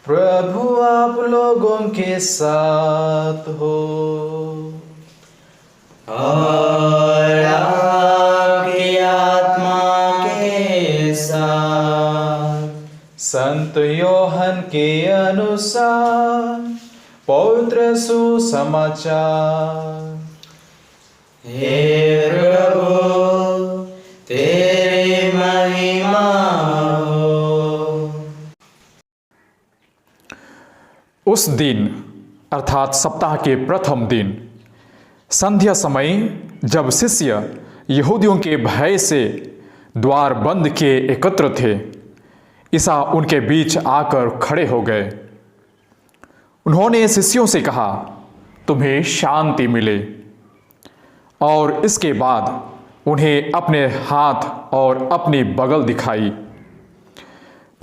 प्रभु आप लोगों के साथ हो और आपकी आत्मा के साथ। संत योहन के अनुसार पवित्र सुसमाचार। हे प्रभु तेरी महिमा हो। उस दिन अर्थात सप्ताह के प्रथम दिन संध्या समय जब शिष्य यहूदियों के भय से द्वार बंद किए एकत्र थे, ईसा उनके बीच आकर खड़े हो गए। उन्होंने शिष्यों से कहा, तुम्हें शांति मिले। और इसके बाद उन्हें अपने हाथ और अपनी बगल दिखाई।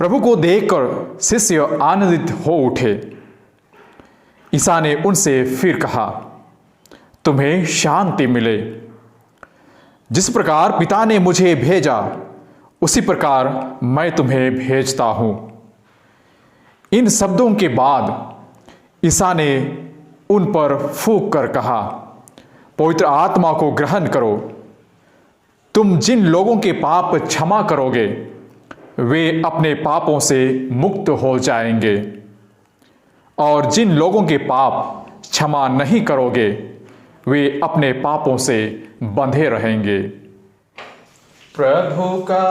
प्रभु को देखकर शिष्य आनंदित हो उठे। ईसा ने उनसे फिर कहा, तुम्हें शांति मिले। जिस प्रकार पिता ने मुझे भेजा उसी प्रकार मैं तुम्हें भेजता हूं। इन शब्दों के बाद ईसा ने उन पर फूंक कर कहा, पवित्र आत्मा को ग्रहण करो। तुम जिन लोगों के पाप क्षमा करोगे वे अपने पापों से मुक्त हो जाएंगे, और जिन लोगों के पाप क्षमा नहीं करोगे वे अपने पापों से बंधे रहेंगे। प्रभु का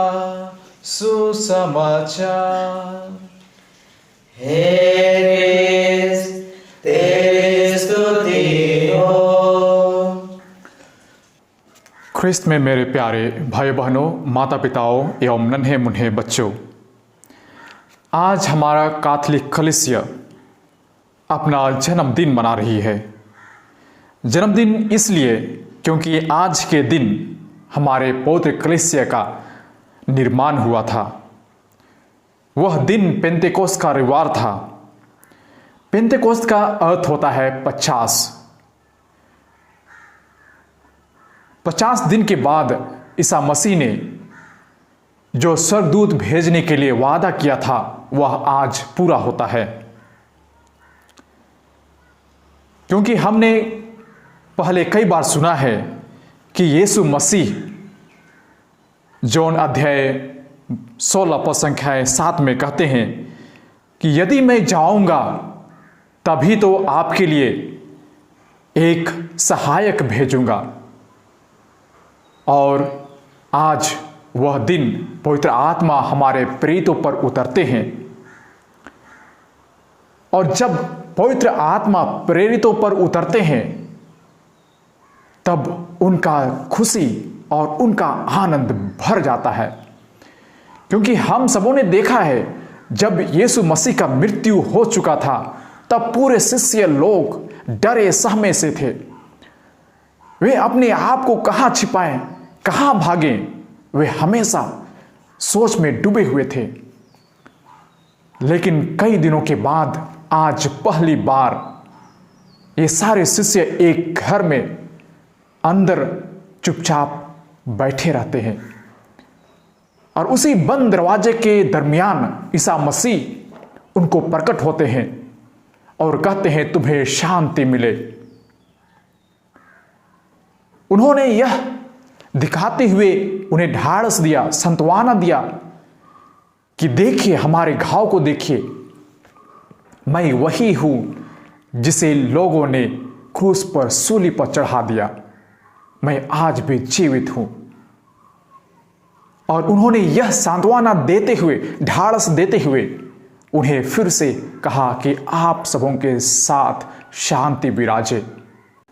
सुसमाचार। हे क्रिस्त तेरी स्तुति हो। ख्रिस्त में मेरे प्यारे भाई बहनों, माता पिताओं एवं नन्हे मुन्ने बच्चों, आज हमारा कैथोलिक कलीसिया अपना जन्मदिन मना रही है। जन्मदिन इसलिए क्योंकि आज के दिन हमारे पवित्र कलीसिया का निर्माण हुआ था। वह दिन पेंतेकोस्त का रविवार था। पेंतेकोस्त का अर्थ होता है 50। 50 दिन के बाद ईसा मसीह ने जो स्वर्गदूत भेजने के लिए वादा किया था वह आज पूरा होता है। क्योंकि हमने पहले कई बार सुना है कि यीशु मसीह जॉन अध्याय 16 पद संख्या 7 में कहते हैं कि यदि मैं जाऊंगा तभी तो आपके लिए एक सहायक भेजूंगा। और आज वह दिन पवित्र आत्मा हमारे प्रेरितों पर उतरते हैं, और जब पवित्र आत्मा प्रेरितों पर उतरते हैं तब उनका खुशी और उनका आनंद भर जाता है। क्योंकि हम सबों ने देखा है जब यीशु मसीह का मृत्यु हो चुका था तब पूरे शिष्य लोग डरे सहमे से थे। वे अपने आप को कहाँ छिपाएं, कहाँ भागें, वे हमेशा सोच में डूबे हुए थे। लेकिन कई दिनों के बाद आज पहली बार ये सारे शिष्य एक घर में अंदर चुपचाप बैठे रहते हैं, और उसी बंद दरवाजे के दरमियान ईसा मसीह उनको प्रकट होते हैं और कहते हैं, तुम्हें शांति मिले। उन्होंने यह दिखाते हुए उन्हें ढाढ़स दिया, सांत्वना दिया कि देखिए, हमारे घाव को देखिए, मैं वही हूं जिसे लोगों ने क्रूस पर सूली पर चढ़ा दिया। मैं आज भी जीवित हूं। और उन्होंने यह सांत्वना देते हुए, ढाढ़स देते हुए उन्हें फिर से कहा कि आप सबों के साथ शांति विराजे।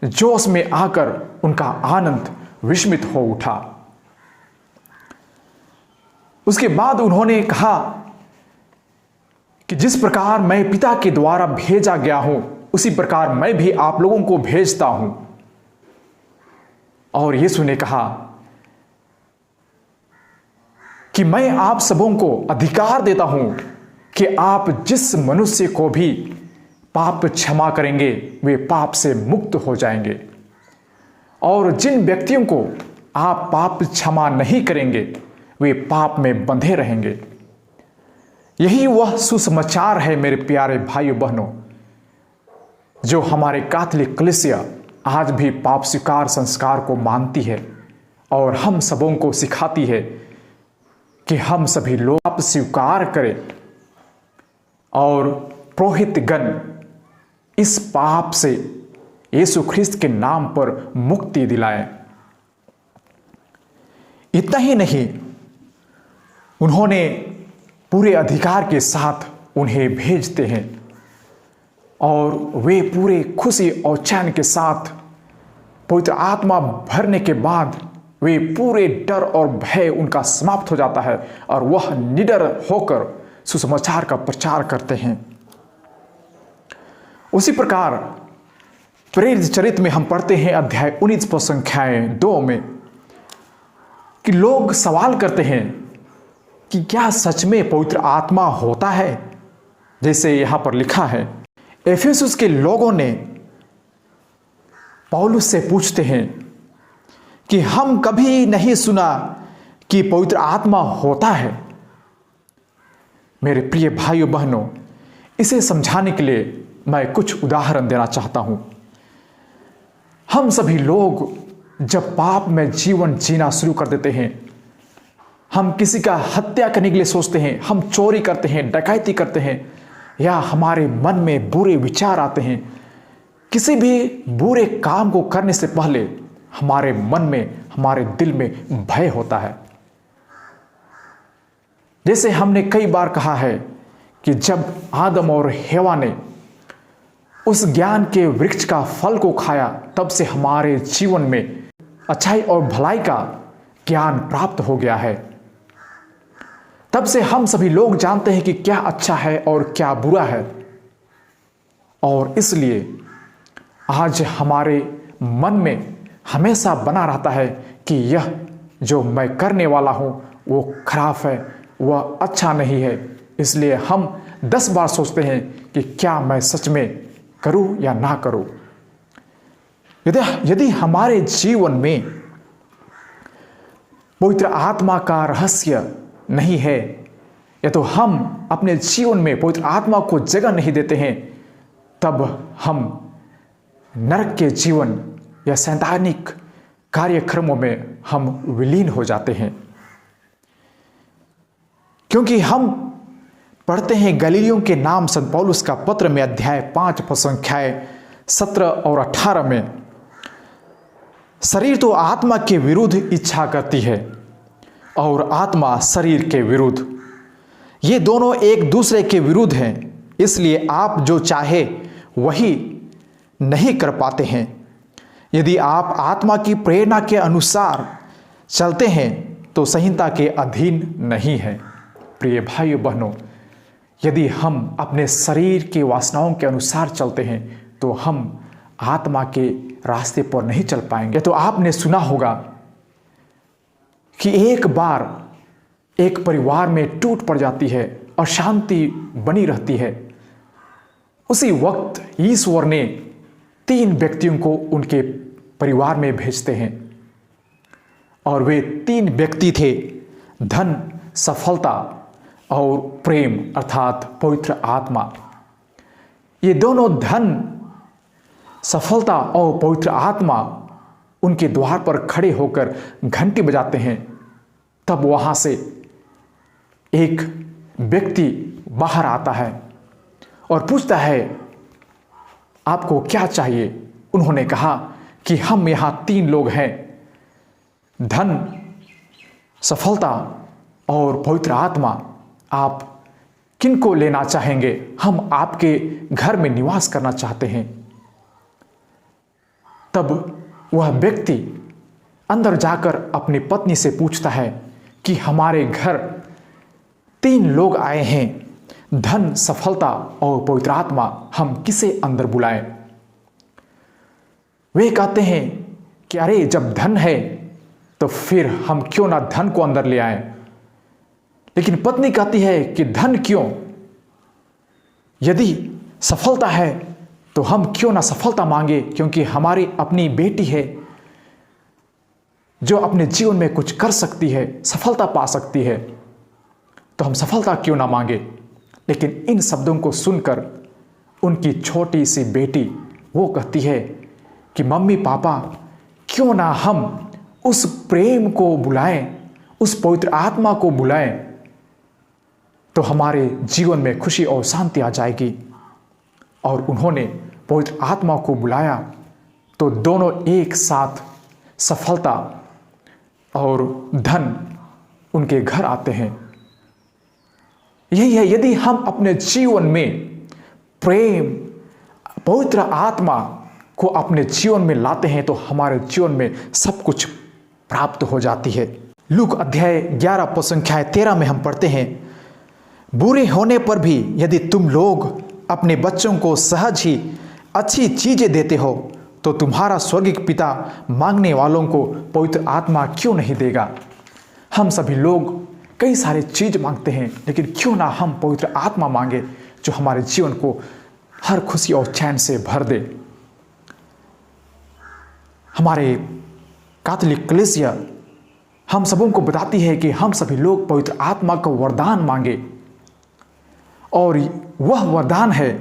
जोश में आकर उनका आनंद विस्मित हो उठा। उसके बाद उन्होंने कहा कि जिस प्रकार मैं पिता के द्वारा भेजा गया हूं उसी प्रकार मैं भी आप लोगों को भेजता हूं। और यीशु ने कहा कि मैं आप सबों को अधिकार देता हूं कि आप जिस मनुष्य को भी पाप क्षमा करेंगे वे पाप से मुक्त हो जाएंगे, और जिन व्यक्तियों को आप पाप क्षमा नहीं करेंगे वे पाप में बंधे रहेंगे। यही वह सुसमाचार है मेरे प्यारे भाइयों बहनों, जो हमारे कैथोलिक कलीसिया आज भी पाप स्वीकार संस्कार को मानती है और हम सबों को सिखाती है कि हम सभी लोग पाप स्वीकार करें और पुरोहित गण इस पाप से यीशु ख्रिस्त के नाम पर मुक्ति दिलाएं। इतना ही नहीं, उन्होंने पूरे अधिकार के साथ उन्हें भेजते हैं और वे पूरे खुशी और चैन के साथ पवित्र आत्मा भरने के बाद वे पूरे डर और भय उनका समाप्त हो जाता है और वह निडर होकर सुसमाचार का प्रचार करते हैं। उसी प्रकार प्रेरित चरित्र में हम पढ़ते हैं अध्याय 19 पद संख्याएं 2 में कि लोग सवाल करते हैं कि क्या सच में पवित्र आत्मा होता है, जैसे यहां पर लिखा है। एफेसुस के लोगों ने पौलुस से पूछते हैं कि हम कभी नहीं सुना कि पवित्र आत्मा होता है। मेरे प्रिय भाइयों बहनों, इसे समझाने के लिए मैं कुछ उदाहरण देना चाहता हूं। हम सभी लोग जब पाप में जीवन जीना शुरू कर देते हैं, हम किसी का हत्या करने के लिए सोचते हैं, हम चोरी करते हैं, डकैती करते हैं, या हमारे मन में बुरे विचार आते हैं, किसी भी बुरे काम को करने से पहले हमारे मन में, हमारे दिल में भय होता है। जैसे हमने कई बार कहा है कि जब आदम और हेवा ने उस ज्ञान के वृक्ष का फल को खाया, तब से हमारे जीवन में अच्छाई और भलाई का ज्ञान प्राप्त हो गया है। तब से हम सभी लोग जानते हैं कि क्या अच्छा है और क्या बुरा है, और इसलिए आज हमारे मन में हमेशा बना रहता है कि यह जो मैं करने वाला हूं वो खराब है, वह अच्छा नहीं है। इसलिए हम 10 बार सोचते हैं कि क्या मैं सच में करूं या ना करूं। यदि हमारे जीवन में पवित्र आत्मा का रहस्य नहीं है, या तो हम अपने जीवन में पवित्र आत्मा को जगह नहीं देते हैं, तब हम नरक के जीवन या सैतानिक कार्यक्रमों में हम विलीन हो जाते हैं। क्योंकि हम पढ़ते हैं गलीलियों के नाम संत पौलुस का पत्र में अध्याय 5 पद संख्याएं 17 और 18 में, शरीर तो आत्मा के विरुद्ध इच्छा करती है और आत्मा शरीर के विरुद्ध, ये दोनों एक दूसरे के विरुद्ध हैं, इसलिए आप जो चाहे वही नहीं कर पाते हैं। यदि आप आत्मा की प्रेरणा के अनुसार चलते हैं तो संहिता के अधीन नहीं है। प्रिय भाइयों बहनों, यदि हम अपने शरीर के वासनाओं के अनुसार चलते हैं तो हम आत्मा के रास्ते पर नहीं चल पाएंगे। तो आपने सुना होगा कि एक बार एक परिवार में टूट पड़ जाती है, अशांति बनी रहती है। उसी वक्त ईश्वर ने 3 व्यक्तियों को उनके परिवार में भेजते हैं, और वे 3 व्यक्ति थे धन, सफलता और प्रेम अर्थात पवित्र आत्मा। ये दोनों धन, सफलता और पवित्र आत्मा उनके द्वार पर खड़े होकर घंटी बजाते हैं। तब वहां से एक व्यक्ति बाहर आता है और पूछता है, आपको क्या चाहिए? उन्होंने कहा कि हम यहां 3 लोग हैं, धन, सफलता और पवित्र आत्मा, आप किनको लेना चाहेंगे? हम आपके घर में निवास करना चाहते हैं। तब वह व्यक्ति अंदर जाकर अपनी पत्नी से पूछता है कि हमारे घर 3 लोग आए हैं, धन, सफलता और पवित्र आत्मा, हम किसे अंदर बुलाएं? वे कहते हैं कि अरे जब धन है तो फिर हम क्यों ना धन को अंदर ले आएं। लेकिन पत्नी कहती है कि धन क्यों? यदि सफलता है तो हम क्यों ना सफलता मांगे, क्योंकि हमारी अपनी बेटी है जो अपने जीवन में कुछ कर सकती है, सफलता पा सकती है, तो हम सफलता क्यों ना मांगे। लेकिन इन शब्दों को सुनकर उनकी छोटी सी बेटी वो कहती है कि मम्मी पापा, क्यों ना हम उस प्रेम को बुलाएं, उस पवित्र आत्मा को बुलाएं, तो हमारे जीवन में खुशी और शांति आ जाएगी। और उन्होंने पवित्र आत्मा को बुलाया तो दोनों एक साथ सफलता और धन उनके घर आते हैं। यही है, यदि हम अपने जीवन में प्रेम, पवित्र आत्मा को अपने जीवन में लाते हैं तो हमारे जीवन में सब कुछ प्राप्त हो जाती है। लूक अध्याय 11 पद संख्या 13 में हम पढ़ते हैं, बुरे होने पर भी यदि तुम लोग अपने बच्चों को सहज ही अच्छी चीजें देते हो तो तुम्हारा स्वर्गीय पिता मांगने वालों को पवित्र आत्मा क्यों नहीं देगा। हम सभी लोग कई सारे चीज मांगते हैं, लेकिन क्यों ना हम पवित्र आत्मा मांगे जो हमारे जीवन को हर खुशी और चैन से भर दे। हमारे कैथोलिक कलीसिया हम सबों को बताती है कि हम सभी लोग पवित्र आत्मा का वरदान मांगे, और वह वरदान है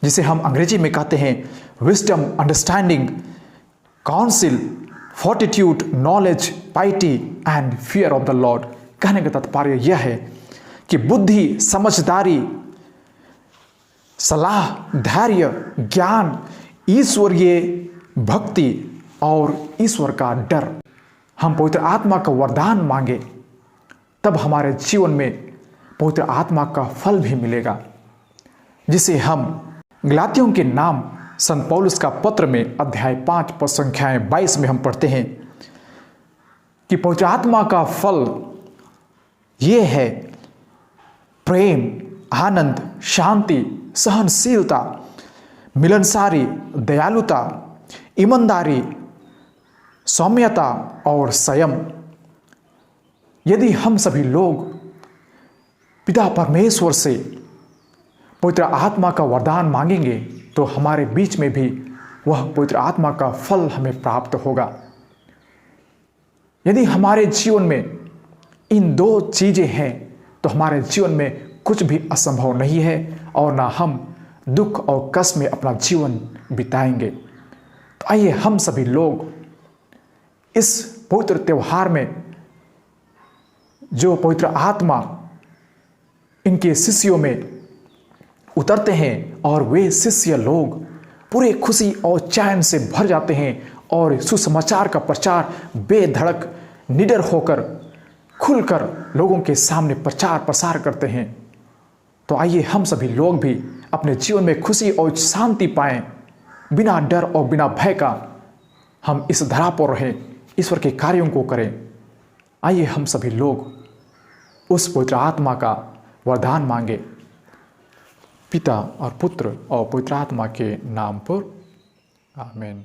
जिसे हम अंग्रेजी में कहते हैं wisdom, understanding, council, fortitude, knowledge, पाइटी and fear of the Lord. कहने का तात्पर्य यह है कि बुद्धि, समझदारी, सलाह, धैर्य, ज्ञान, ईश्वरीय भक्ति और ईश्वर का डर। हम पवित्र आत्मा का वरदान मांगे तब हमारे जीवन में पवित्र आत्मा का फल भी मिलेगा, जिसे हम गलातियों के नाम संत पौलुस का पत्र में अध्याय 5 पद संख्या 22 में हम पढ़ते हैं कि पवित्र आत्मा का फल ये है प्रेम, आनंद, शांति, सहनशीलता, मिलनसारी, दयालुता, ईमानदारी, सौम्यता और संयम। यदि हम सभी लोग पिता परमेश्वर से पवित्र आत्मा का वरदान मांगेंगे तो हमारे बीच में भी वह पवित्र आत्मा का फल हमें प्राप्त होगा। यदि हमारे जीवन में इन दो चीजें हैं तो हमारे जीवन में कुछ भी असंभव नहीं है और ना हम दुख और कष्ट में अपना जीवन बिताएंगे। तो आइए हम सभी लोग इस पवित्र त्योहार में जो पवित्र आत्मा इनके शिष्यों में उतरते हैं और वे शिष्य लोग पूरे खुशी और चैन से भर जाते हैं और सुसमाचार का प्रचार बेधड़क निडर होकर खुलकर लोगों के सामने प्रचार प्रसार करते हैं। तो आइए हम सभी लोग भी अपने जीवन में खुशी और शांति पाएं, बिना डर और बिना भय का हम इस धरा पर रहें, ईश्वर के कार्यों को करें। आइए हम सभी लोग उस पवित्र आत्मा का वरदान मांगे, पिता और पुत्र और पवित्र आत्मा के नाम पर। आमीन।